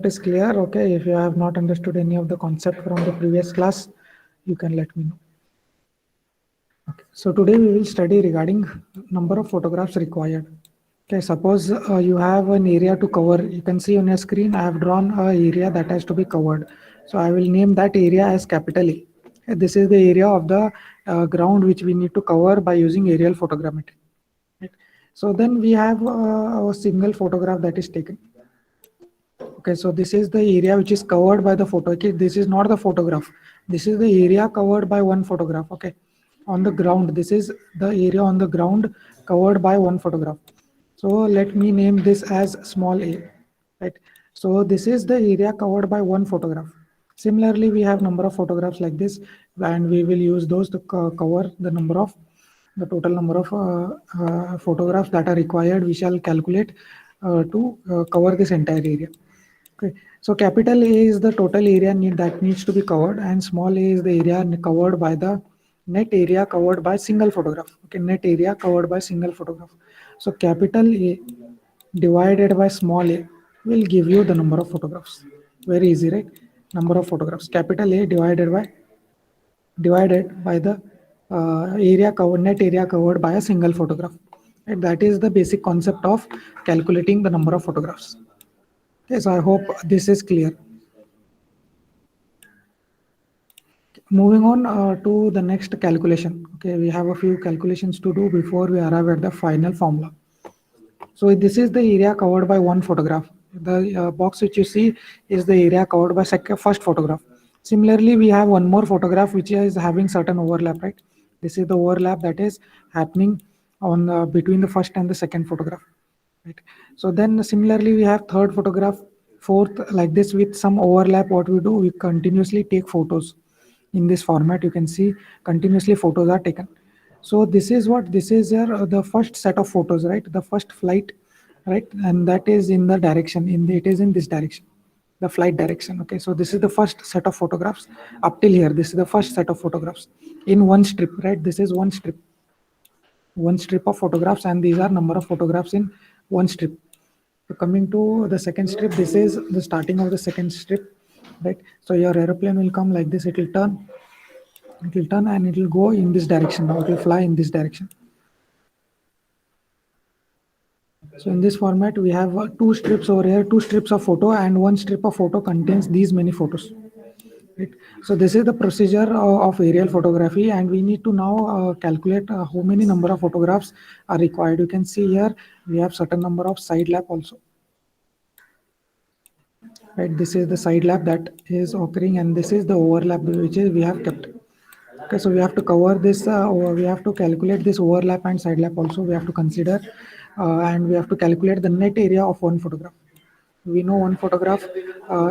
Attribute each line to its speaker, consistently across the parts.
Speaker 1: Is clear? Okay, if you have not understood any of the concept from the previous class, you can let me know. Okay, so today we will study regarding number of photographs required. Okay, suppose you have an area to cover. You can see on your screen, I have drawn a area that has to be covered. So I will name that area as capital A. Okay, this is the area of the ground which we need to cover by using aerial photogrammetry. Right? So then we have a single photograph that is taken. Okay, so this is the area which is covered by the photo. Okay, this is not the photograph. This is the area covered by one photograph. Okay, on the ground, this is the area on the ground covered by one photograph. So let me name this as small a. Right. So this is the area covered by one photograph. Similarly, we have number of photographs like this, and we will use those to cover the total number of photographs that are required. We shall calculate to cover this entire area. Okay, so capital A is the total area that needs to be covered, and small a is the area covered by the net area covered by single photograph. Okay, net area covered by single photograph. So capital A divided by small a will give you the number of photographs. Very easy, right? Number of photographs. Capital A divided by the area covered net area covered by a single photograph. And that is the basic concept of calculating the number of photographs. Yes, I hope this is clear. Moving on to the next calculation. Okay, we have a few calculations to do before we arrive at the final formula. So this is the area covered by one photograph. The box which you see is the area covered by first photograph. Similarly, we have one more photograph which is having certain overlap, right? This is the overlap that is happening on between the first and the second photograph. Right. So then similarly, we have third photograph, fourth, like this with some overlap. What we do, we continuously take photos. In this format, you can see continuously photos are taken. So this is your the first set of photos, right? The first flight, right? And that is in the direction, it is in this direction, the flight direction. Okay, so this is the first set of photographs up till here. This is the first set of photographs in one strip, right? This is one strip of photographs, and these are number of photographs in one strip. So coming to the second strip, this is the starting of the second strip, right? So your aeroplane will come like this. It will turn and it will go in this direction. Now it will fly in this direction. So in this format, we have two strips over here, two strips of photo, and one strip of photo contains these many photos. Right. So this is the procedure of aerial photography, and we need to now calculate how many number of photographs are required. You can see here we have certain number of side lap also. Right, this is the side lap that is occurring, and this is the overlap which is we have kept. Okay, so we have to cover this, we have to calculate this overlap and side lap also. We have to consider, and we have to calculate the net area of one photograph. We know one photograph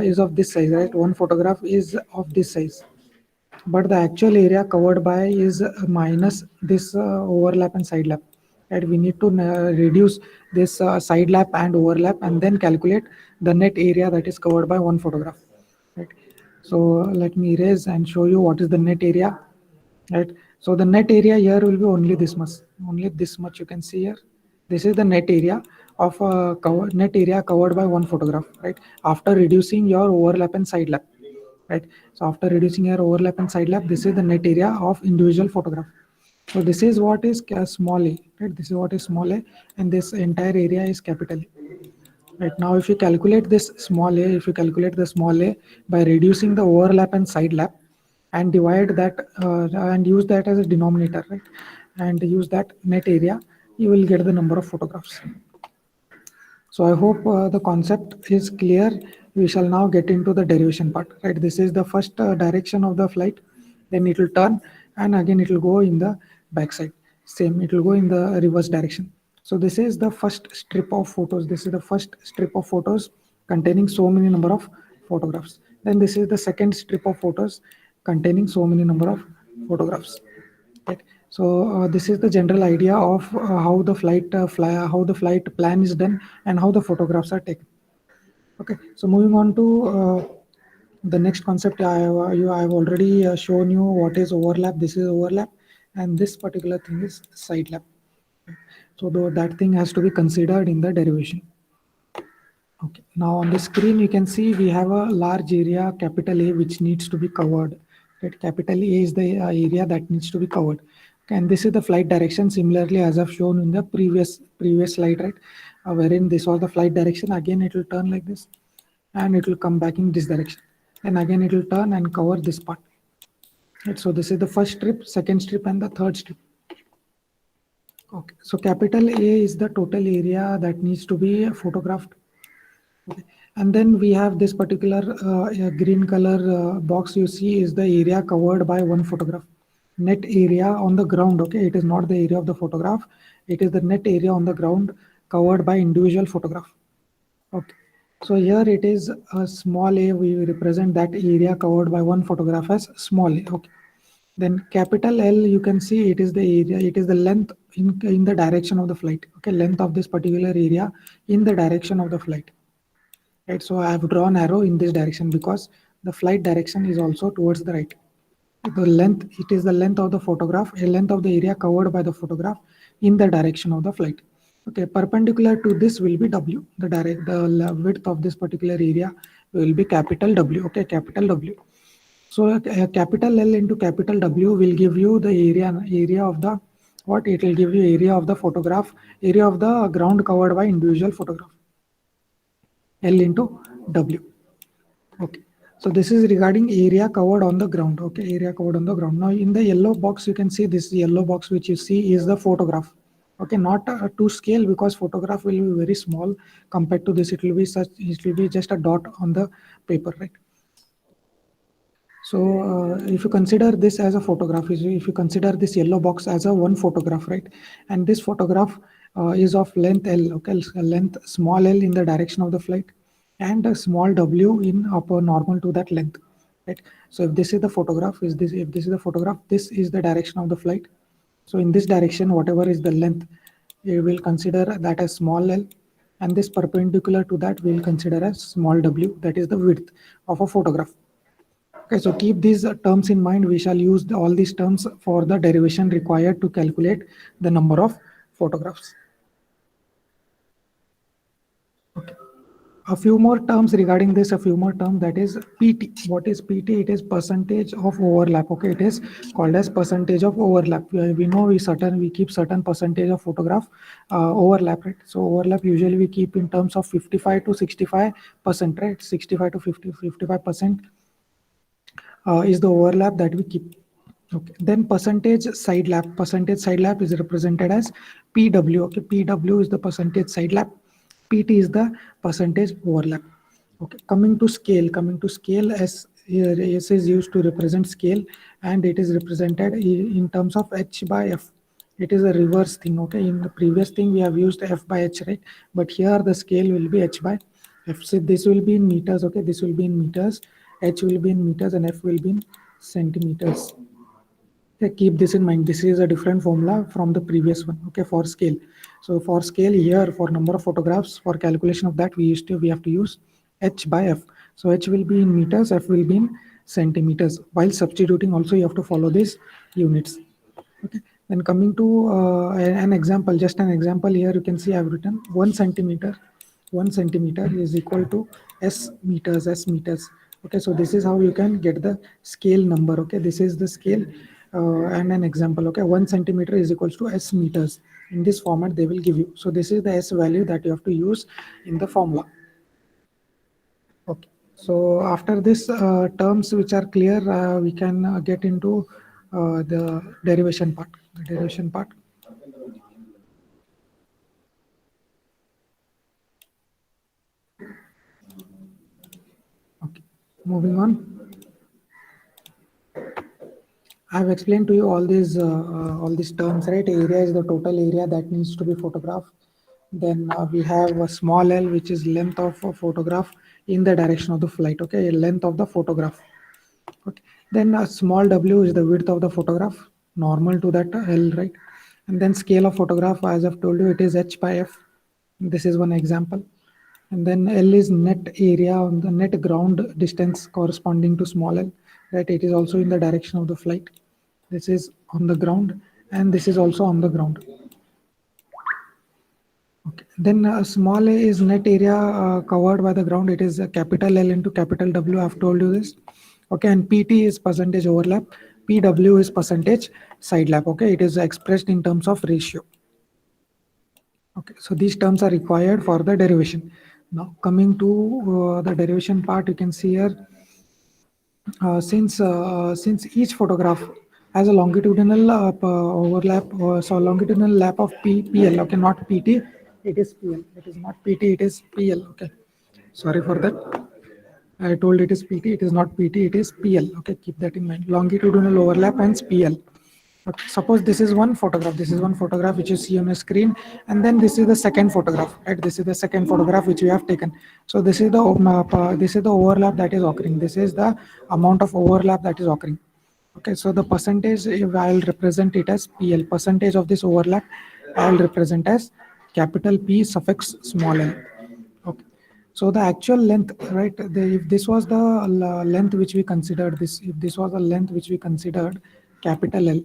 Speaker 1: is of this size, right? One photograph is of this size, but the actual area covered by is minus this overlap and side lap. Right? We need to reduce this side lap and overlap, and then calculate the net area that is covered by one photograph. Right? So let me erase and show you what is the net area. Right? So the net area here will be only this much you can see here. This is the net area of net area covered by one photograph, right? After reducing your overlap and side lap, right? So after reducing your overlap and side lap, this is the net area of individual photograph. So this is what is small a, right? This is what is small a, and this entire area is capital A. Right now, if you calculate this small a, if you calculate the small a by reducing the overlap and side lap, and divide that and use that as a denominator, right? And use that net area, you will get the number of photographs. So I hope the concept is clear. We shall now get into the derivation part, right? This is the first direction of the flight. Then it will turn, and again it will go in the backside. Same, it will go in the reverse direction. So this is the first strip of photos. This is the first strip of photos containing so many number of photographs. Then this is the second strip of photos containing so many number of photographs. Right. So this is the general idea of how the how the flight plan is done and how the photographs are taken. Okay. So moving on to the next concept, I have already shown you what is overlap. This is overlap, and this particular thing is side lap. So that thing has to be considered in the derivation. Okay. Now on the screen, you can see we have a large area, capital A, which needs to be covered. Right? Capital A is the area that needs to be covered. Okay. And this is the flight direction. Similarly, as I've shown in the previous slide, right, wherein this was the flight direction. Again, it will turn like this, and it will come back in this direction. And again, it will turn and cover this part. Right? So this is the first strip, second strip, and the third strip. Okay. So capital A is the total area that needs to be photographed. Okay. And then we have this particular green color box you see is the area covered by one photograph. Net area on the ground, okay? It is not the area of the photograph. It is the net area on the ground covered by individual photograph. Okay. So here it is a small a, we represent that area covered by one photograph as small a, okay? Then capital L, you can see it is the area, it is the length in the direction of the flight, okay? Length of this particular area in the direction of the flight. Right, so I have drawn arrow in this direction because the flight direction is also towards the right. The length, it is the length of the photograph, a length of the area covered by the photograph in the direction of the flight. Okay, perpendicular to this will be W. The width of this particular area will be capital W. Okay, capital W. So capital L into capital W will give you the area of the what? It will give you area of the photograph, area of the ground covered by individual photograph. L into W. Okay. So this is regarding area covered on the ground. Okay, area covered on the ground. Now in the yellow box, you can see this yellow box which you see is the photograph. Okay, not to scale because photograph will be very small compared to this. It will be just a dot on the paper, right? So if you consider this as a photograph, if you consider this yellow box as a one photograph, right? And this photograph is of length L, okay, length small L in the direction of the flight and a small W in upper normal to that length, right? So if this is the photograph, if this is the photograph, this is the direction of the flight. So in this direction, whatever is the length, we will consider that as small L, and this perpendicular to that we will consider as small W, that is the width of a photograph. Okay, so keep these terms in mind. We shall use all these terms for the derivation required to calculate the number of photographs. Okay. A few more terms regarding this, a few more terms, that is PT. What is PT? It is percentage of overlap. Okay, it is called as percentage of overlap. We know we keep certain percentage of photograph overlap, right? So overlap usually we keep in terms of 55 to 65%, right? 65 to 55% is the overlap that we keep. Okay. Then percentage side lap. Percentage side lap is represented as PW. Okay. PW is the percentage side lap. PT is the percentage overlap. Okay. Coming to scale. Coming to scale, S is used to represent scale, and it is represented in terms of H by F. It is a reverse thing. Okay. In the previous thing we have used F by H, right? But here the scale will be H by F. So this will be in meters. Okay. This will be in meters. H will be in meters and F will be in centimeters. Okay, keep this in mind. This is a different formula from the previous one. Okay, for scale. So for scale here, for number of photographs, for calculation of that, we have to use H by F. So H will be in meters, F will be in centimeters. While substituting, also you have to follow these units. Okay. Then coming to an example, just an example here, you can see I've written 1 centimeter. 1 centimeter is equal to S meters. S meters. Okay, so this is how you can get the scale number. Okay, this is the scale and an example. Okay, 1 centimeter is equals to S meters. In this format, they will give you. So this is the S value that you have to use in the formula. Okay. So after this terms which are clear, we can get into the derivation part. The derivation part. Okay. Moving on. I have explained to you all these terms, right? Area is the total area that needs to be photographed. Then we have a small l, which is length of a photograph in the direction of the flight. Okay, length of the photograph. Okay. Then a small w is the width of the photograph, normal to that L, right? And then scale of photograph, as I've told you, it is H by F. This is one example. And then L is net area on the net ground distance corresponding to small l, right? It is also in the direction of the flight. This is on the ground, and this is also on the ground. Okay. Then small a is net area covered by the ground. It is capital L into capital W. I've told you this. Okay, and PT is percentage overlap. PW is percentage side lap. Okay, it is expressed in terms of ratio. Okay, so these terms are required for the derivation. Now coming to the derivation part, you can see here, since each photograph has a longitudinal overlap, so longitudinal lap of PL. Okay, not PT, it is PL. It is not PT, it is PL. Okay, sorry for that. I told it is PT, it is not PT, it is PL. Okay, keep that in mind. Longitudinal overlap and PL. Okay, suppose this is one photograph. This is one photograph which you see on a screen, and then this is the second photograph. Right, this is the second photograph which we have taken. So this is the overlap that is occurring. This is the amount of overlap that is occurring. Okay, so the percentage, if I'll represent it as PL, percentage of this overlap, I'll represent as capital P suffix small l. Okay. So the actual length, right? If this was the length which we considered, if this was the length which we considered capital L,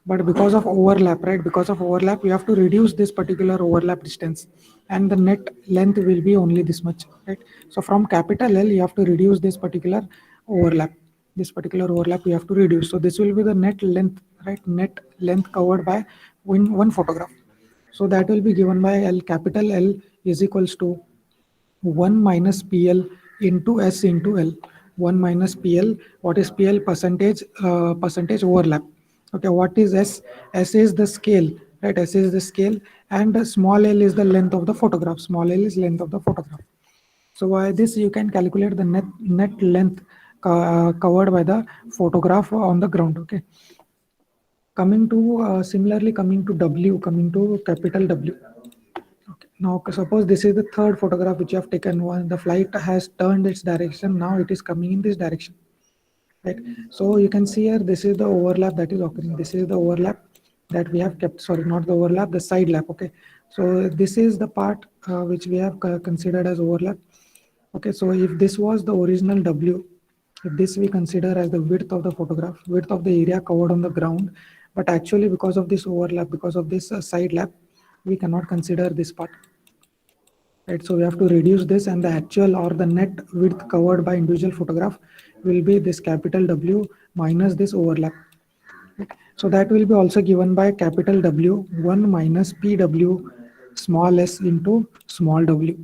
Speaker 1: but because of overlap, right? Because of overlap, we have to reduce this particular overlap distance, and the net length will be only this much, right? So from capital L, you have to reduce this particular overlap. This particular overlap we have to reduce. So this will be the net length, right? Net length covered by one photograph. So that will be given by L. Capital L is equals to 1 minus PL into S into L. 1 minus PL. What is PL? Percentage overlap. Okay, what is S? S is the scale, right? S is the scale, and small l is the length of the photograph. Small l is length of the photograph. So by this you can calculate the net length covered by the photograph on the ground. Okay. Coming to similarly coming to W, coming to capital W. Okay. Now suppose this is the third photograph which you have taken. One, the flight has turned its direction. Now it is coming in this direction, right? So you can see here, this is the overlap that is occurring. This is the overlap that we have kept. Sorry, not the overlap, the side lap. Okay. So this is the part which we have considered as overlap. Okay. So if this was the original W, if this we consider as the width of the photograph, width of the area covered on the ground, but actually because of this overlap, because of this side lap, we cannot consider this part, right? So we have to reduce this, and the actual or the net width covered by individual photograph will be this capital W minus this overlap. So that will be also given by capital W 1 minus PW small s into small w.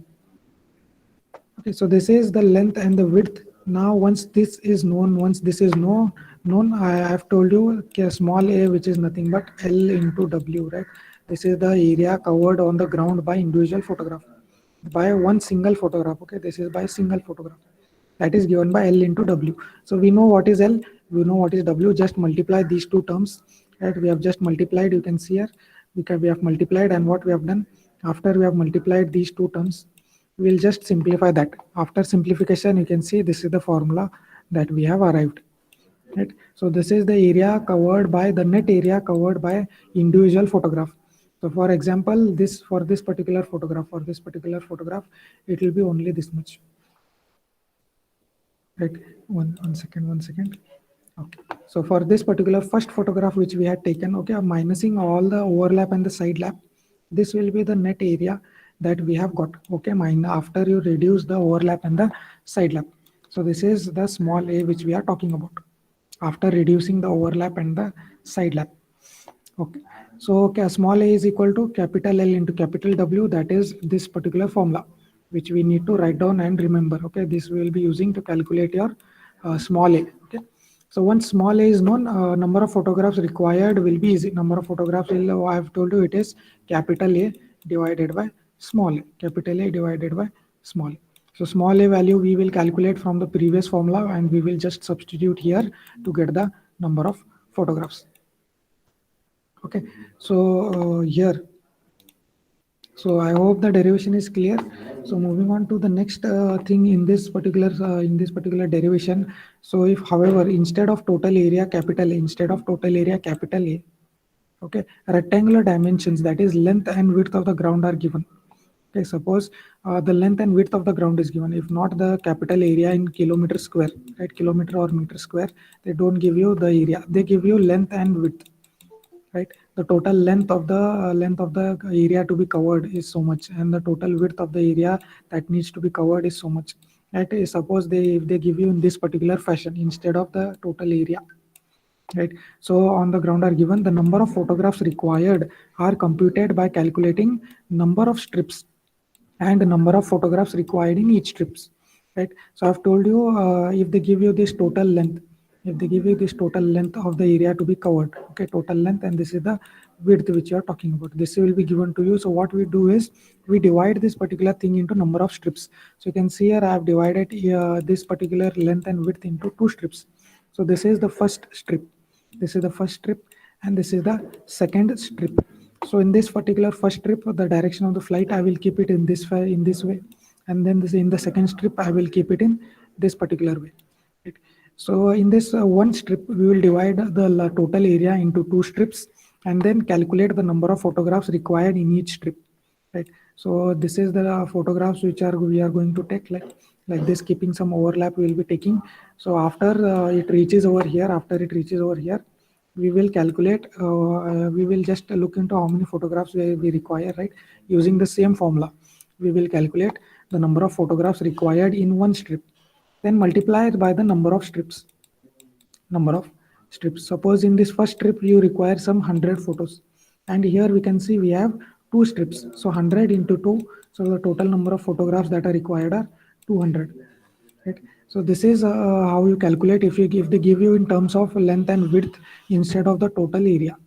Speaker 1: Okay, so this is the length and the width. Now once this is known, once this is known, I have told you, okay, small a, which is nothing but L into W, right? This is the area covered on the ground by individual photograph, by one single photograph. Okay, this is by single photograph, that is given by L into W. So we know what is L, we know what is W. Just multiply these two terms, right? We have just multiplied. You can see here, we have multiplied, and what we have done after we have multiplied these two terms, we'll just simplify that. After simplification, you can see this is the formula that we have arrived, right? So this is the area covered by the net area covered by individual photograph. So for example, this for this particular photograph, it will be only this much, right? One second. Okay, so for this particular first photograph which we had taken, okay, I'm minusing all the overlap and the side lap, this will be the net area that we have got. Okay, mine after you reduce the overlap and the side lap. So this is the small a which we are talking about after reducing the overlap and the side lap. Okay, so okay, small a is equal to capital L into capital W. That is this particular formula which we need to write down and remember. Okay, this we will be using to calculate your small a. Okay, so once small a is known, number of photographs required will be easy. Number of photographs will, I have told you, it is capital A divided by small a. Capital A divided by small a. So small a value we will calculate from the previous formula, and we will just substitute here to get the number of photographs. Okay, so here, so I hope the derivation is clear. So moving on to the next thing in this particular derivation. So if, however, instead of total area capital A, okay, rectangular dimensions, that is length and width of the ground, are given. Okay, suppose the length and width of the ground is given. If not the capital area in kilometer square, right, kilometer or meter square, they don't give you the area. They give you length and width, right? the total length of the area to be covered is so much, and the total width of the area that needs to be covered is so much. Right? Suppose if they give you in this particular fashion instead of the total area. Right. So on the ground are given the number of photographs required are computed by calculating number of strips and the number of photographs required in each strips. Right. So I've told you if they give you this total length, if they give you this total length of the area to be covered, okay, total length, and this is the width which you are talking about. This will be given to you. So what we do is we divide this particular thing into number of strips. So you can see here I have divided this particular length and width into two strips. So this is the first strip, this is the first strip, and this is the second strip. So in this particular first strip, the direction of the flight I will keep it in this way, and then this in the second strip I will keep it in this particular way. Right? So in this one strip we will divide the total area into two strips and then calculate the number of photographs required in each strip. Right? So this is the photographs which are we are going to take, like this, keeping some overlap we will be taking. So after it reaches over here, we will calculate, we will just look into how many photographs we require, right? Using the same formula, we will calculate the number of photographs required in one strip, then multiply it by the number of strips. Suppose in this first strip you require some 100 photos, and here we can see we have two strips. So 100 into 2, so the total number of photographs that are required are 200. Right? So this is how you calculate if they give you in terms of length and width instead of the total area.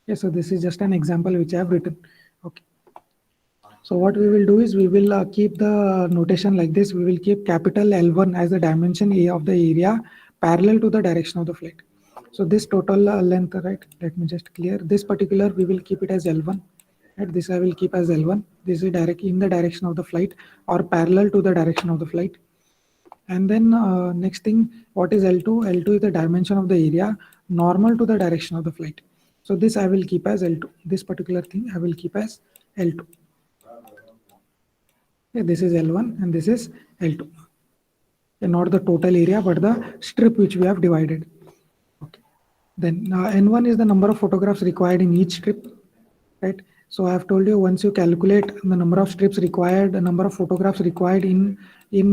Speaker 1: Okay, so this is just an example which I have written. Okay. So what we will do is we will keep the notation like this. We will keep capital L1 as the dimension A of the area parallel to the direction of the flight. So this total length, right? Let me just clear this particular. We will keep it as L1. Right? This I will keep as L1. This is direct in the direction of the flight or parallel to the direction of the flight. And then next thing, what is L2? L2 is the dimension of the area normal to the direction of the flight. So this I will keep as L2. This particular thing I will keep as L2. Okay, this is L1 and this is L2. Okay, not the total area, but the strip which we have divided. Okay. Then N1 is the number of photographs required in each strip, right? So I have told you, once you calculate the number of strips required, the number of photographs required in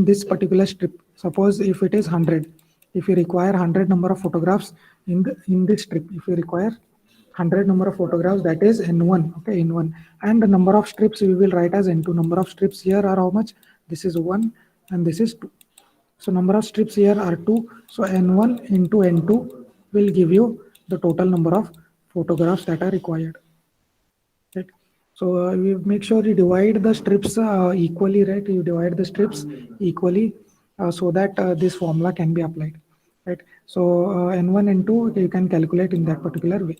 Speaker 1: this particular strip. Suppose if it is 100, if you require 100 number of photographs in this strip, if you require 100 number of photographs, that is N1, okay, N1. And the number of strips we will write as N2. Number of strips here are how much? This is 1 and this is 2. So number of strips here are 2. So N1 into N2 will give you the total number of photographs that are required. Right. So we make sure you divide the strips equally, right? You divide the strips equally so that this formula can be applied, right? So N1, N2 you can calculate in that particular way.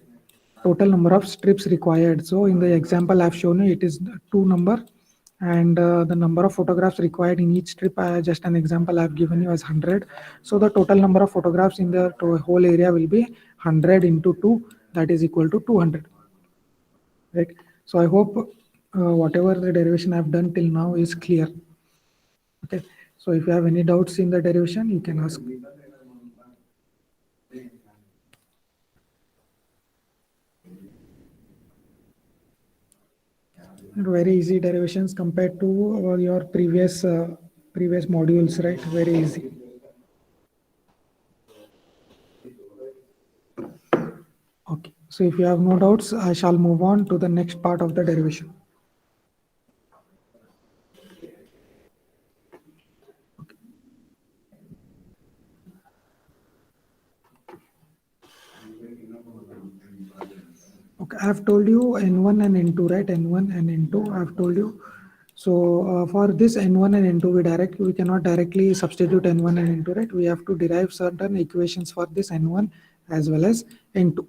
Speaker 1: Total number of strips required. So in the example I've shown you, it is 2 number, and the number of photographs required in each strip, just an example I've given you as 100. So the total number of photographs in the whole area will be 100 into 2, that is equal to 200. Right. So I hope whatever the derivation I've done till now is clear. Okay. So if you have any doubts in the derivation, you can ask me. Very easy derivations compared to your previous modules, right? Very easy. Okay. So if you have no doubts, I shall move on to the next part of the derivation. Okay, I have told you N1 and N2, right? N1 and N2, I have told you. So for this N1 and N2, we cannot directly substitute N1 and N2, right? We have to derive certain equations for this N1 as well as N2,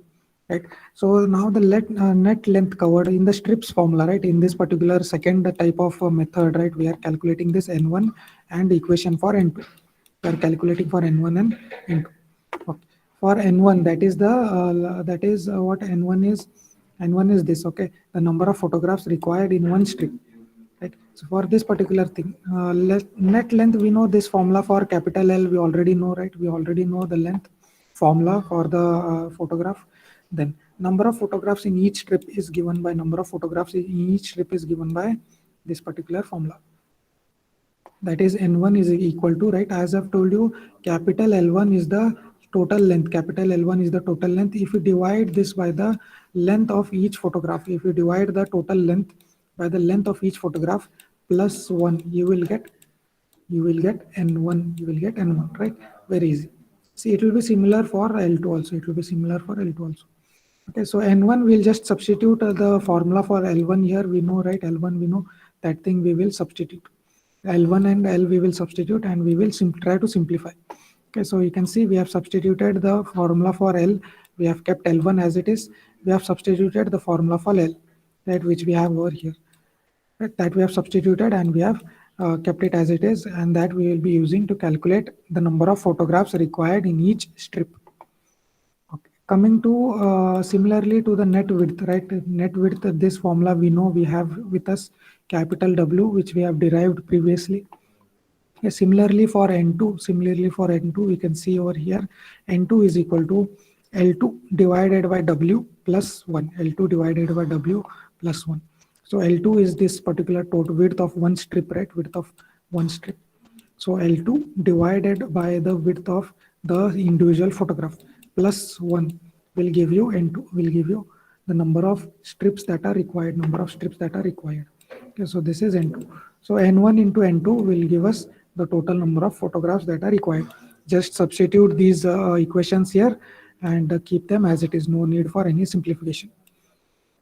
Speaker 1: right? So now the net length covered in the strips formula, right? In this particular second type of method, right? We are calculating this N1 and equation for N2. We are calculating for N1 and N2. Okay. For N1, that is what N1 is. N1 is this, okay? The number of photographs required in one strip. Right. So for this particular thing, net length, we know this formula for capital L, we already know, right? We already know the length formula for the photograph. Then number of photographs in each strip is given by number of photographs in each strip is given by this particular formula. That is N1 is equal to, right, as I've told you, capital L1 is the total length. Capital L1 is the total length. If you divide this by the length of each photograph, if you divide the total length by the length of each photograph plus 1, you will get N1, you will get N1, right? Very easy. See, it will be similar for L2 also. It will be similar for L2 also. Okay, so N1 we'll just substitute the formula for L1 here. We know, right? L1 we know, that thing we will substitute. L1 and L we will substitute, and we will try to simplify. Okay, so you can see we have substituted the formula for L. We have kept L1 as it is. We have substituted the formula for L, right, which we have over here. Right, that we have substituted, and we have kept it as it is, and that we will be using to calculate the number of photographs required in each strip. Okay. Coming to similarly to the net width, right? Net width, this formula we know we have with us capital W, which we have derived previously. Yeah, similarly for N2, we can see over here, N2 is equal to L2 divided by W plus 1. L2 divided by W plus 1. So L2 is this particular total width of one strip, right? Width of one strip. So L2 divided by the width of the individual photograph plus 1 will give you N2, will give you the number of strips that are required, Okay, so this is N2. So N1 into N2 will give us the total number of photographs that are required. Just substitute these equations here and keep them as it is. No need for any simplification.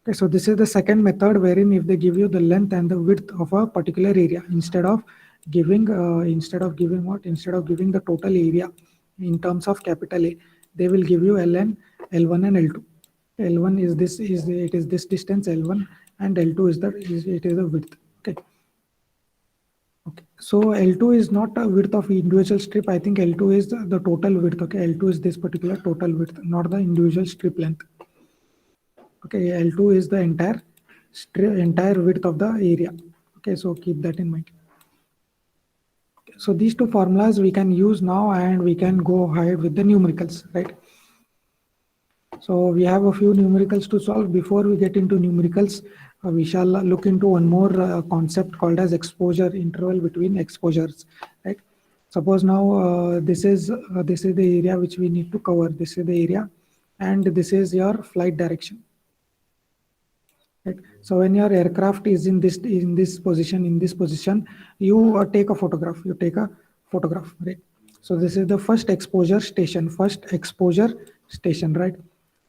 Speaker 1: Okay, so this is the second method, wherein if they give you the length and the width of a particular area, instead of giving the total area in terms of capital A, they will give you Ln, L1 and L2. L1 is this distance L1, and L2 is the width. Okay. Okay. So L2 is not a width of individual strip. I think L2 is the total width. Okay. L2 is this particular total width, not the individual strip length. Okay, L2 is the entire width of the area. Okay, so keep that in mind. Okay, so these two formulas we can use now, and we can go ahead with the numericals, right? So we have a few numericals to solve. Before we get into numericals, we shall look into one more concept called as exposure interval between exposures, right? Suppose now this is the area which we need to cover. This is the area, and this is your flight direction. Right. So when your aircraft is in this position, you take a photograph. Right? So this is the first exposure station, right?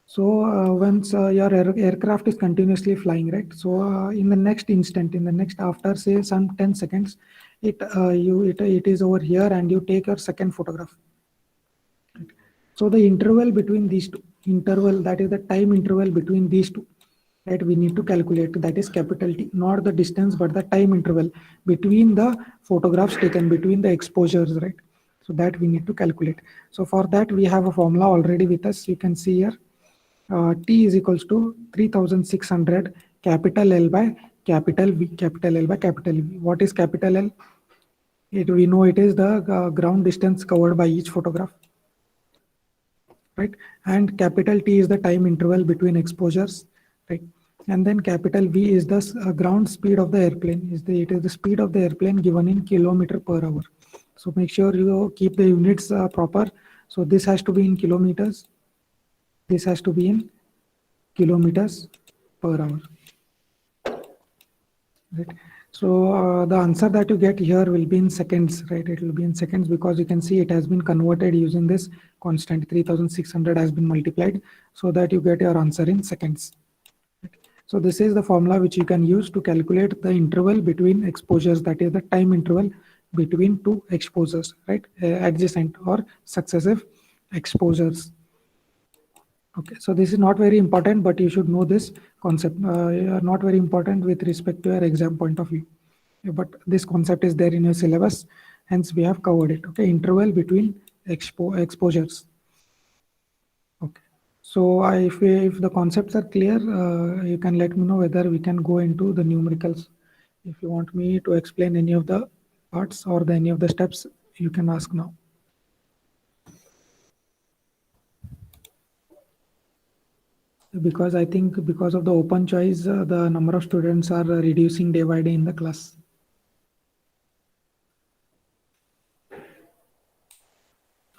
Speaker 1: So once your aircraft is continuously flying, right? So in the next instant, after say some 10 seconds, it is over here, and you take your second photograph. Right? So the interval between these two, that is the time interval between these two, right, we need to calculate. That is capital T, not the distance but the time interval between the photographs taken, between the exposures, right? So that we need to calculate. So for that we have a formula already with us. You can see here T is equals to 3600 capital L by capital V. What is capital L? We know it is the ground distance covered by each photograph, right? And capital T is the time interval between exposures, right? And then capital V is the ground speed of the airplane. It is the speed of the airplane given in kilometer per hour. So make sure you keep the units proper. So this has to be in kilometers. This has to be in kilometers per hour. Right. So the answer that you get here will be in seconds, right? It will be in seconds, because you can see it has been converted using this constant. 3600 has been multiplied, so that you get your answer in seconds. So this is the formula which you can use to calculate the interval between exposures, that is the time interval between two exposures, right? Adjacent or successive exposures. Okay, so this is not very important, but you should know this concept. Not very important with respect to your exam point of view, but this concept is there in your syllabus, hence we have covered it. Okay, interval between exposures. Okay, so if the concepts are clear, you can let me know whether we can go into the numericals. If you want me to explain any of the parts or any of the steps, you can ask now. Because I think because of the open choice, the number of students are reducing day by day in the class.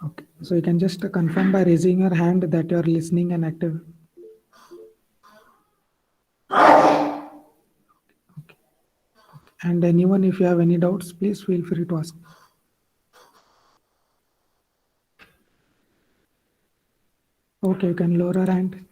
Speaker 1: Okay, so you can just confirm by raising your hand that you are listening and active. And anyone, if you have any doubts, please feel free to ask. Okay, you can lower your hand.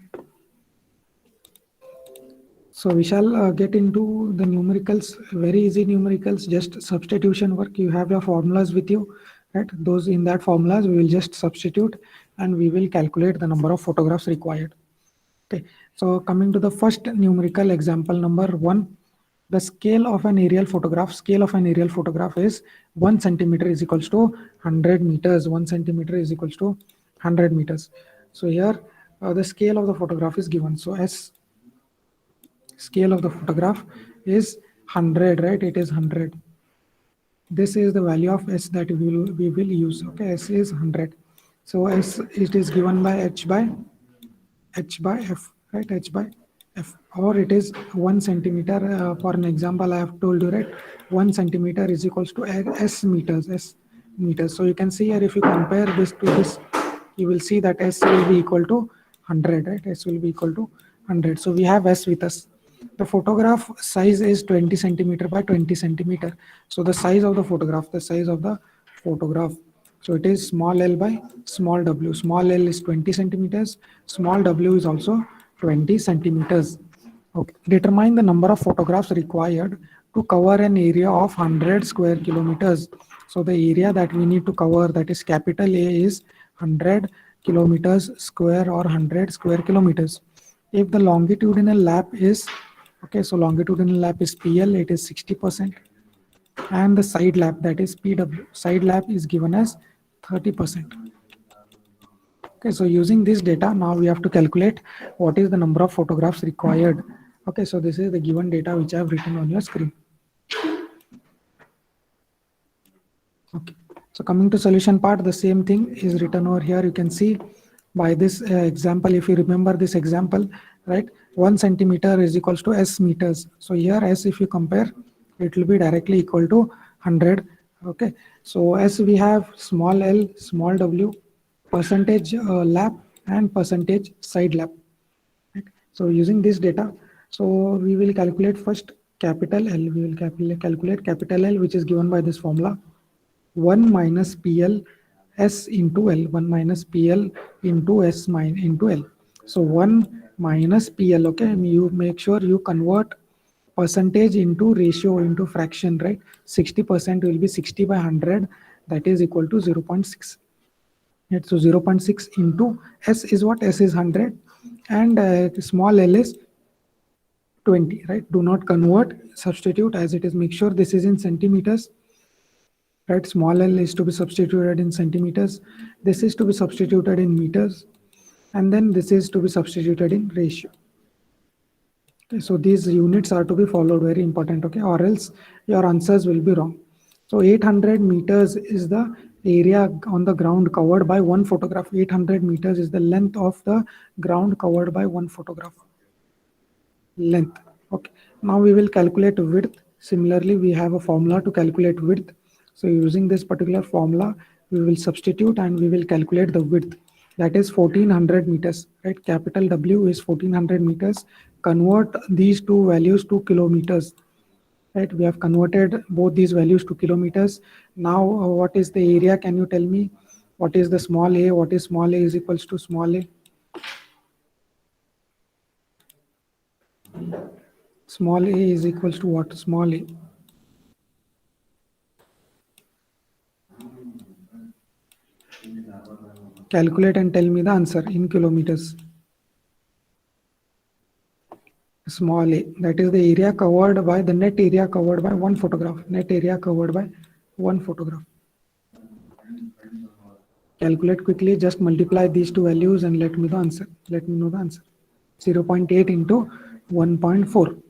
Speaker 1: So we shall get into the numericals, very easy numericals, just substitution work. You have your formulas with you, right? Those in that formulas, we will just substitute and we will calculate the number of photographs required. Okay, so coming to the first numerical example number 1, the scale of an aerial photograph is 1 centimeter is equals to 100 meters. 1 centimeter is equals to 100 meters. So here the scale of the photograph is given. So S scale of the photograph is 100, right? It is 100. This is the value of S that we will use. Okay, S is 100. So S, it is given by H by F, right? H by F, or it is 1 centimeter. For an example, I have told you, right? 1 centimeter is equals to S meters. S meters. So you can see here, if you compare this to this, you will see that S will be equal to 100, right? S will be equal to 100. So we have S with us. The photograph size is 20 centimeter by 20 centimeter. So the size of the photograph, so it is small l by small w. Small l is 20 centimeters, small w is also 20 centimeters. Okay. Determine the number of photographs required to cover an area of 100 square kilometers. So the area that we need to cover, that is capital A, is 100 kilometers square or 100 square kilometers. If the longitudinal lap is, okay, so longitudinal lap is PL, it is 60%, and the side lap, that is PW, side lap is given as 30%. Okay, so using this data, now we have to calculate what is the number of photographs required. Okay, so this is the given data which I have written on your screen. Okay, so coming to solution part, the same thing is written over here. You can see by this example, if you remember this example, right, 1 centimeter is equals to S meters. So here S, if you compare, it will be directly equal to 100. Okay, so S we have small l, small w, percentage lap, and percentage side lap. Right? So using this data, so we will calculate first capital L. We will calculate capital L, which is given by this formula: 1 minus PL S into L. 1 minus PL into S into L. So 1 minus PL. Okay, and you make sure you convert percentage into ratio into fraction, right? 60% will be 60 by 100, that is equal to 0.6. Right? So 0.6 into S is what? S is 100, and small l is 20, right? Do not convert, substitute as it is. Make sure this is in centimeters, right? Small l is to be substituted in centimeters, this is to be substituted in meters, and then this is to be substituted in ratio. Okay, so these units are to be followed, very important, okay, or else your answers will be wrong. So 800 meters is the area on the ground covered by one photograph. 800 meters is the length of the ground covered by one photograph. Length. Okay, now we will calculate width. Similarly, we have a formula to calculate width. So using this particular formula, we will substitute and we will calculate the width. That is 1400 meters, right? Capital W is 1400 meters. Convert these two values to kilometers, right? We have converted both these values to kilometers. Now, what is the area? Can you tell me what is the small a? What is small a is equals to small a? Small a is equals to what? Small a. Calculate and tell me the answer in kilometers. Small a, that is the area covered by, the net area covered by one photograph. Net area covered by one photograph. Calculate quickly, just multiply these two values and let me the answer. Let me know the answer. 0.8 into 1.4.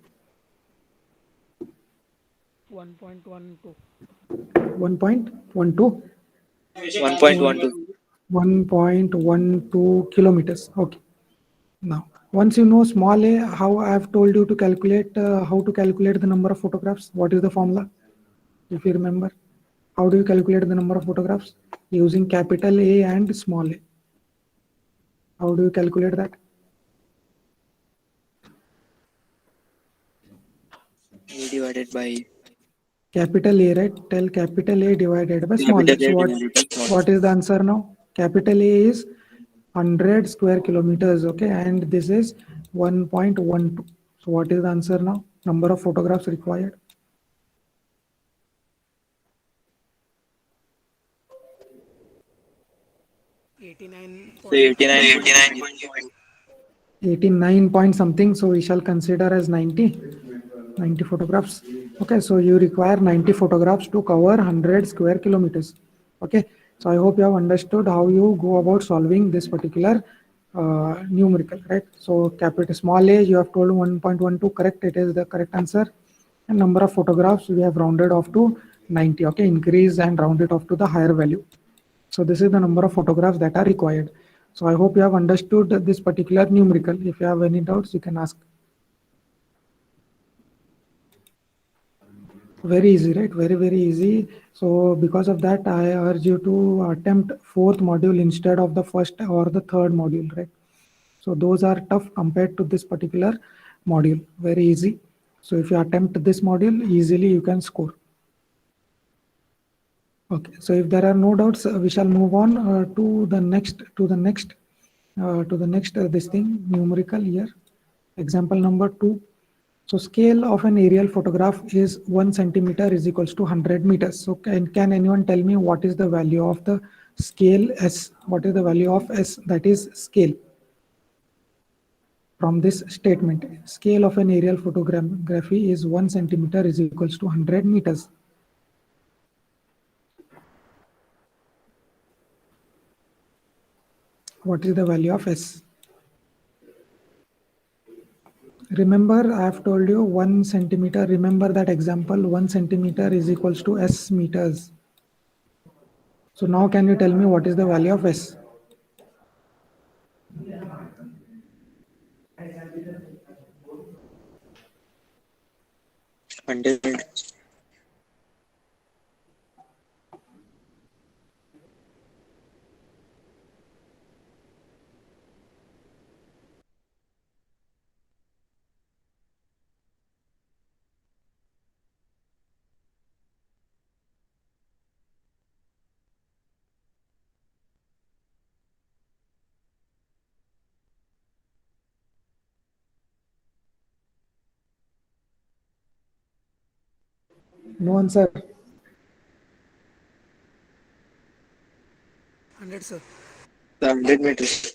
Speaker 2: 1.12.
Speaker 1: 1.12.
Speaker 3: 1.12.
Speaker 1: 1.12 kilometers. Okay. Now Once you know small a, how I have told you to calculate, how to calculate the number of photographs, what is the formula? If you remember, how do you calculate the number of photographs? Using capital A and small a. How do you calculate that?
Speaker 3: A divided by
Speaker 1: Capital A, right? Tell capital A divided by small
Speaker 3: capital
Speaker 1: a. So
Speaker 3: A divided by small
Speaker 1: what is the answer now? Capital A is 100 square kilometers, okay, and this is 1.12. So what is the answer now? Number of photographs required.
Speaker 3: so 89.2.
Speaker 1: 89 point something, so we shall consider as 90 photographs. Okay, so you require 90 photographs to cover 100 square kilometers. Okay, so I hope you have understood how you go about solving this particular numerical, right? So capital small a, you have told 1.12, correct, it is the correct answer. And number of photographs we have rounded off to 90. Okay, increase and round it off to the higher value. So this is the number of photographs that are required. So I hope you have understood this particular numerical. If you have any doubts, you can ask. Very easy, right? Very, very easy. So because of that, I urge you to attempt fourth module instead of the first or the third module, right? So those are tough compared to this particular module. Very easy. So if you attempt this module, easily you can score. Okay, so if there are no doubts, we shall move on to the next this thing numerical here. Example number 2. So scale of an aerial photograph is 1 centimeter is equals to 100 meters. So can anyone tell me what is the value of the scale S? What is the value of S, that is scale, from this statement? Scale of an aerial photography is 1 centimeter is equals to 100 meters. What is the value of S? Remember, I have told you 1 centimeter. Remember that example, 1 centimeter is equals to S meters. So now can you tell me what is the value of S?
Speaker 3: 100.
Speaker 1: No answer.
Speaker 2: 100, sir.
Speaker 3: The 100 meters.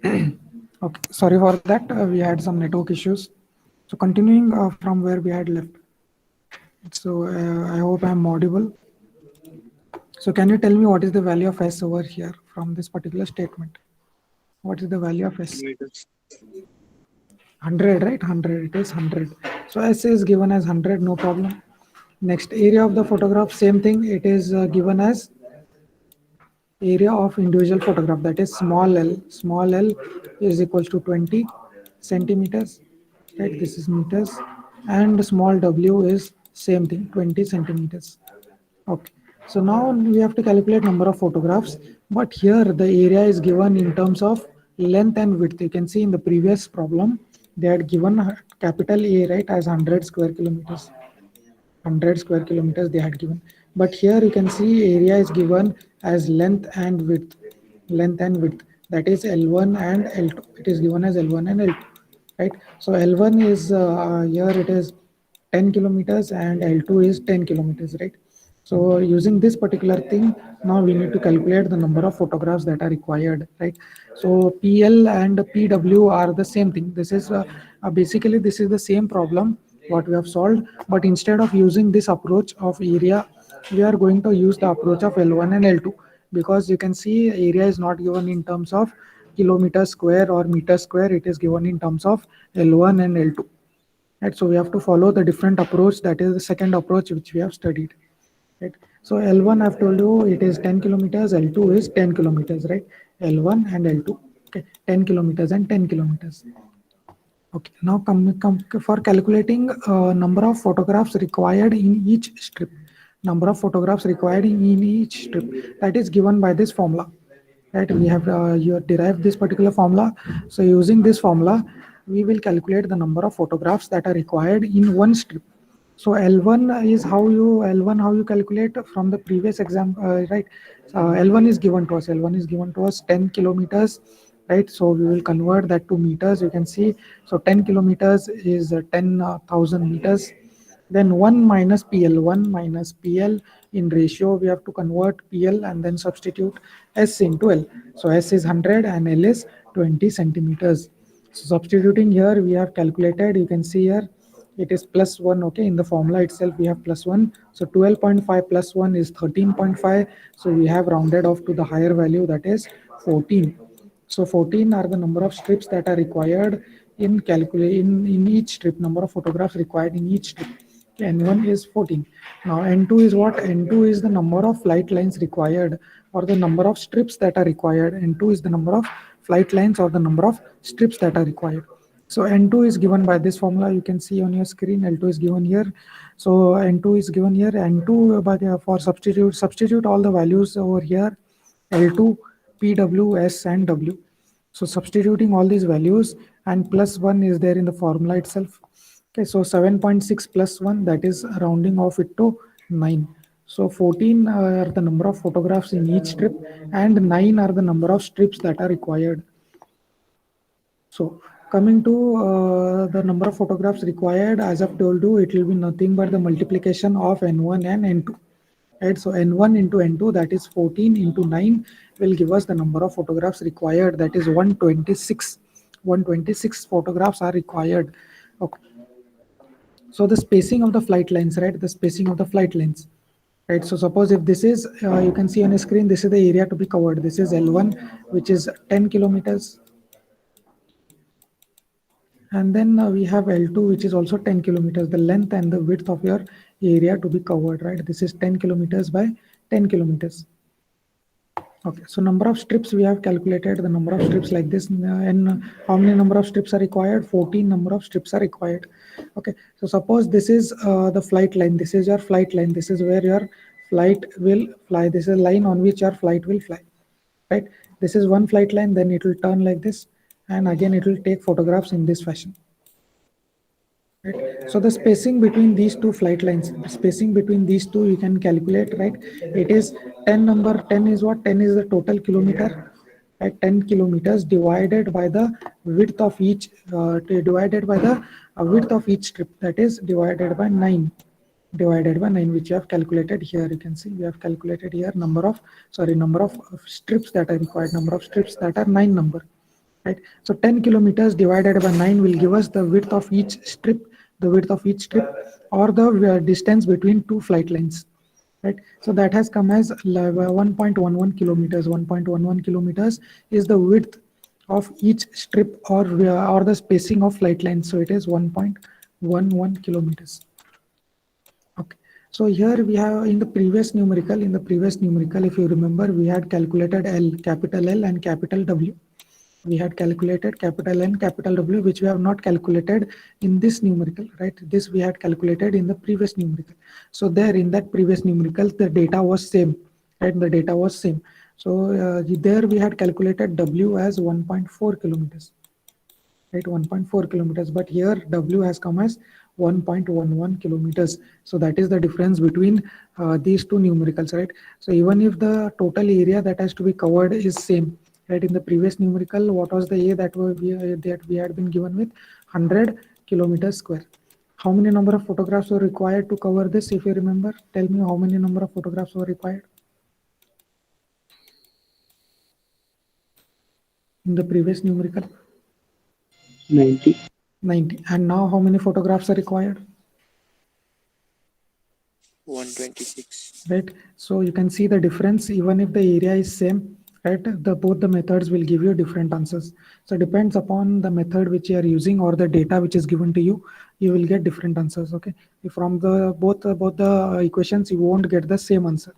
Speaker 1: Okay, sorry for that. We had some network issues. So continuing from where we had left. So I hope I'm audible. So can you tell me what is the value of S over here from this particular statement? What is the value of S?
Speaker 3: Meters.
Speaker 1: 100, right? 100, it is 100. So S is given as 100, no problem. Next, area of the photograph, same thing. It is given as area of individual photograph, that is small l. Small l is equals to 20 centimeters, right? This is meters. And small w is same thing, 20 centimeters. Okay, so now we have to calculate number of photographs, but here the area is given in terms of length and width. You can see in the previous problem they had given capital A, right, as 100 square kilometers. 100 square kilometers they had given, but here you can see area is given as length and width. Length and width, that is L1 and L2. It is given as L1 and L2, right? So L1 is here it is 10 kilometers and L2 is 10 kilometers, right? So using this particular thing, now we need to calculate the number of photographs that are required, right? So PL and PW are the same thing. This is basically this is the same problem what we have solved, but instead of using this approach of area, we are going to use the approach of L1 and L2, because you can see area is not given in terms of kilometer square or meter square. It is given in terms of L1 and L2. Right, so we have to follow the different approach, that is the second approach which we have studied. Right, so L1 I've told you it is 10 kilometers, L2 is 10 kilometers, right? L1 and L2, okay, 10 kilometers and 10 kilometers. Okay, now come for calculating number of photographs required in each strip. Number of photographs required in each strip, that is given by this formula. Right, we have you derived this particular formula. So using this formula, we will calculate the number of photographs that are required in one strip. So L1 is how you calculate from the previous exam, right? L1 is given to us. L1 is given to us 10 kilometers, right? So we will convert that to meters. You can see, so 10 kilometers is 10,000 meters. Then 1 minus PL, 1 minus PL in ratio, we have to convert PL and then substitute S into L. So S is 100 and L is 20 centimeters. So substituting here, we have calculated, you can see here, it is plus 1. Okay, in the formula itself we have plus 1. So 12.5 plus 1 is 13.5. So we have rounded off to the higher value, that is 14. So 14 are the number of strips that are required in in each strip, number of photographs required in each strip. N1 is 14. Now N2 is what? N2 is the number of flight lines required, or the number of strips that are required. N2 is the number of flight lines or the number of strips that are required. So N2 is given by this formula. You can see on your screen, L2 is given here. So N2 is given here. N2, but for substitute all the values over here, L2, PW, S and W. So substituting all these values, and plus 1 is there in the formula itself. Okay, so 7.6 plus 1, that is rounding off it to 9. So 14 are the number of photographs in each strip, and 9 are the number of strips that are required. So coming to the number of photographs required, as I've told you, it will be nothing but the multiplication of N1 and N2. Right, so N1 into N2, that is 14 into 9, will give us the number of photographs required, that is 126. 126 photographs are required. Okay. So the spacing of the flight lines, right? The spacing of the flight lines, right? So suppose if this is, you can see on a screen, this is the area to be covered. This is L1, which is 10 kilometers. And then we have L2, which is also 10 kilometers, the length and the width of your area to be covered, right? This is 10 kilometers by 10 kilometers. Okay, so number of strips, we have calculated the number of strips like this, and how many number of strips are required? 14 number of strips are required. Okay, so suppose this is the flight line. This is your flight line. This is where your flight will fly. This is a line on which your flight will fly, right? This is one flight line, then it will turn like this, and again it will take photographs in this fashion. Right. So the spacing between these two flight lines, spacing between these two, you can calculate, right? It is 10 number, 10 is what? 10 is the total kilometer, right? 10 kilometers divided by the width of each, divided by the width of each strip, that is divided by 9. Divided by 9, which you have calculated here. You can see we have calculated here number of strips that are required, number of strips that are 9 number. right? So 10 kilometers divided by 9 will give us the width of each strip, or the distance between two flight lines, right? So that has come as 1.11 kilometers. 1.11 kilometers is the width of each strip, or the spacing of flight lines. So it is 1.11 kilometers. Okay. So here we have in the previous numerical, if you remember, we had calculated capital L and capital W. We had calculated capital N, capital W, which we have not calculated in this numerical, right? This we had calculated in the previous numerical. So there in that previous numerical, the data was same, right? The data was same. So there we had calculated W as 1.4 kilometers, right? 1.4 kilometers, but here W has come as 1.11 kilometers. So that is the difference between these two numericals, right? So even if the total area that has to be covered is same, right? In the previous numerical, what was the A that we had been given with? 100 kilometers square. How many number of photographs were required to cover this? If you remember, tell me how many number of photographs were required in the previous numerical?
Speaker 4: 90.
Speaker 1: 90. And now how many photographs are required?
Speaker 3: 126.
Speaker 1: Right? So you can see the difference. Even if the area is same, right, both the methods will give you different answers. So depends upon the method which you are using or the data which is given to you, you will get different answers. Okay, if from the both the equations, you won't get the same answer,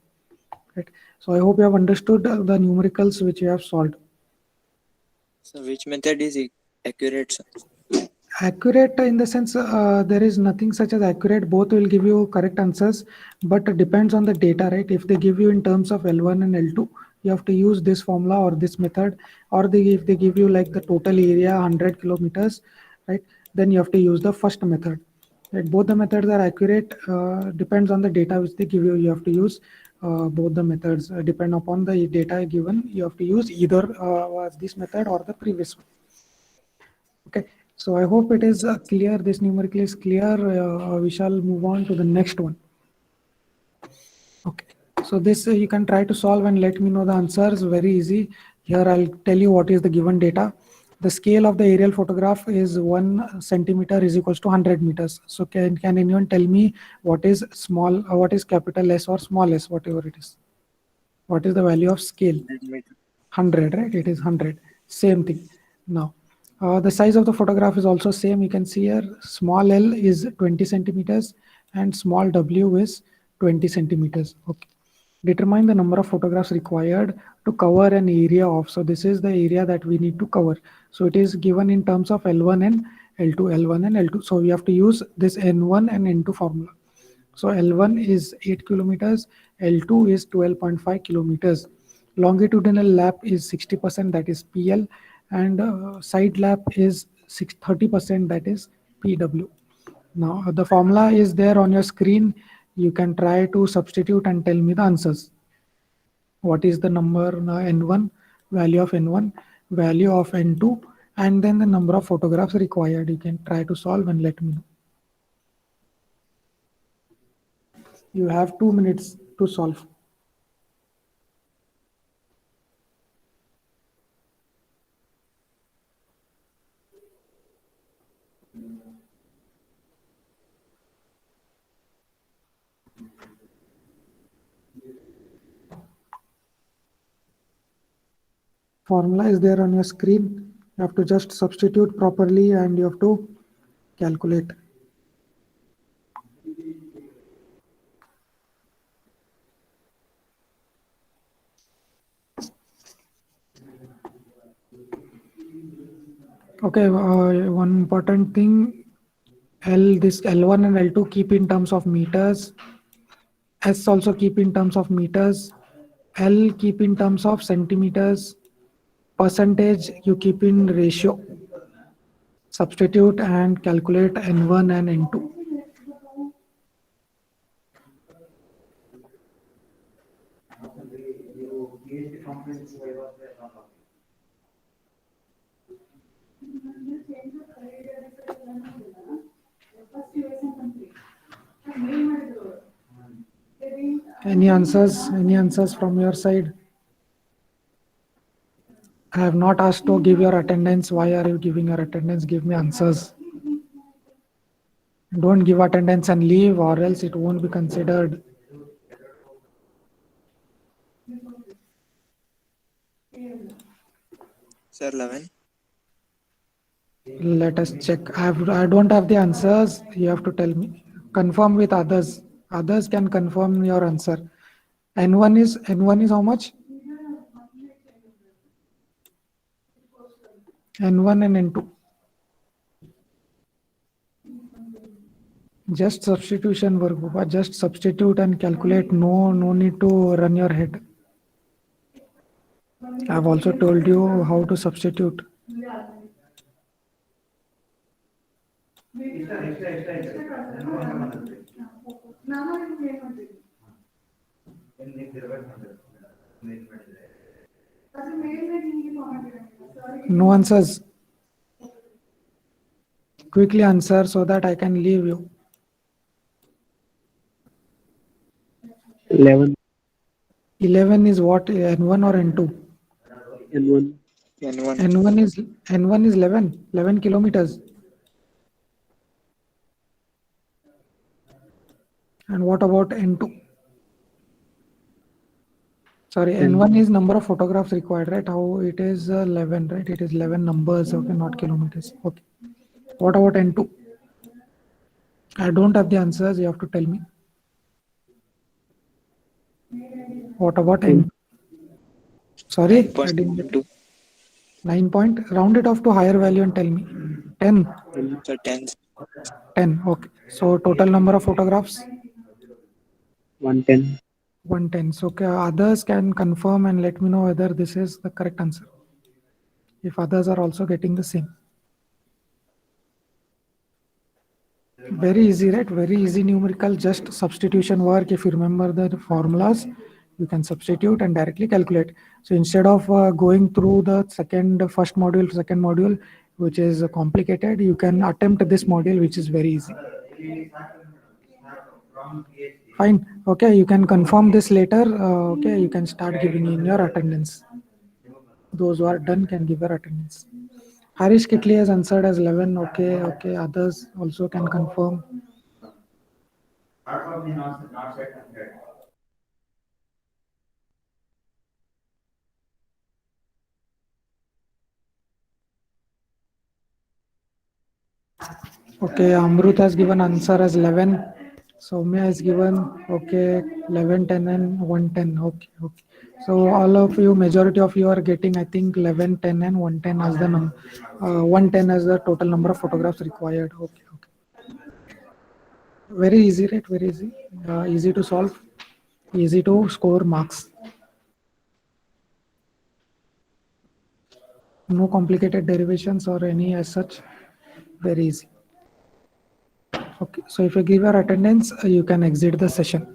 Speaker 1: right? So I hope you have understood the numericals which you have solved.
Speaker 3: So which method is accurate, sir?
Speaker 1: Accurate in the sense, there is nothing such as accurate. Both will give you correct answers, but it depends on the data, right? If they give you in terms of L1 and L2, you have to use this formula or this method, or if they give you like the total area 100 kilometers, right, then you have to use the first method, right? Both the methods are accurate, depends on the data which they give you. You have to use both the methods. Depend upon the data given, you have to use either this method or the previous one. Okay, so I hope it is clear. This numerical is clear. We shall move on to the next one. Okay, so this you can try to solve and let me know the answers. Very easy. Here I'll tell you what is the given data. The scale of the aerial photograph is 1 centimeter is equals to 100 meters. So can anyone tell me what is what is capital S or small s, whatever it is? What is the value of scale? 100, right? It is 100. Same thing. Now, the size of the photograph is also same. You can see here, small L is 20 centimeters and small W is 20 centimeters. Okay. Determine the number of photographs required to cover an area of. So this is the area that we need to cover. So it is given in terms of L1 and L2, L1 and L2. So we have to use this N1 and N2 formula. So L1 is 8 kilometers, L2 is 12.5 kilometers. Longitudinal lap is 60%, that is PL, and side lap is 30%, that is PW. Now the formula is there on your screen. You can try to substitute and tell me the answers. What is the number N1, value of N1, value of N2, and then the number of photographs required. You can try to solve and let me know. You have 2 minutes to solve. Formula is there on your screen. You have to just substitute properly and you have to calculate. Okay, one important thing, this L1 and L2 keep in terms of meters. S also keep in terms of meters. L keep in terms of centimeters. Percentage you keep in ratio. Substitute and calculate N1 and N2. Any answers? Any answers from your side? I have not asked to give your attendance. Why are you giving your attendance? Give me answers. Don't give attendance and leave, or else it won't be considered.
Speaker 3: Sir, 11.
Speaker 1: Let us check. I don't have the answers. You have to tell me. Confirm with others. Others can confirm your answer. N1 is how much? N1 and N2. Just substitution work, Baba. Just substitute and calculate. No need to run your head. I've also told you how to substitute. No answers. Quickly answer so that I can leave you.
Speaker 4: 11.
Speaker 1: 11 is what? N1 or N2?
Speaker 4: N1.
Speaker 3: N1.
Speaker 1: N1 is 11 kilometers. And what about N2? Sorry, N1 is number of photographs required, right? How it is 11, right? It is 11 numbers, okay, not kilometers. Okay. What about N2? I don't have the answers. You have to tell me. What about N2? Sorry, I didn't get
Speaker 3: 9.2.
Speaker 1: 9 point. Round it off to higher value and tell me. 10.
Speaker 3: Sir, 10.
Speaker 1: 10. Okay. So total number of photographs?
Speaker 4: 110.
Speaker 1: 110. So others can confirm and let me know whether this is the correct answer. If others are also getting the same. Very easy, right? Very easy numerical, just substitution work. If you remember the formulas, you can substitute and directly calculate. So instead of going through the first module, second module, which is complicated, you can attempt this module, which is very easy. Fine. Okay, you can confirm this later. Okay, you can start giving in your attendance. Those who are done can give their attendance. Harish Kitli has answered as 11. Okay. Others also can confirm. Okay, Amrut has given answer as 11. Soumya has given, okay, 11, 10 and 110. Okay. So all of you, majority of you are getting, I think, 11, 10 and 110 as the 110 as the total number of photographs required. Okay. Very easy, right? Very easy. Easy to solve. Easy to score marks. No complicated derivations or any as such. Very easy. Okay, so if you give your attendance, you can exit the session.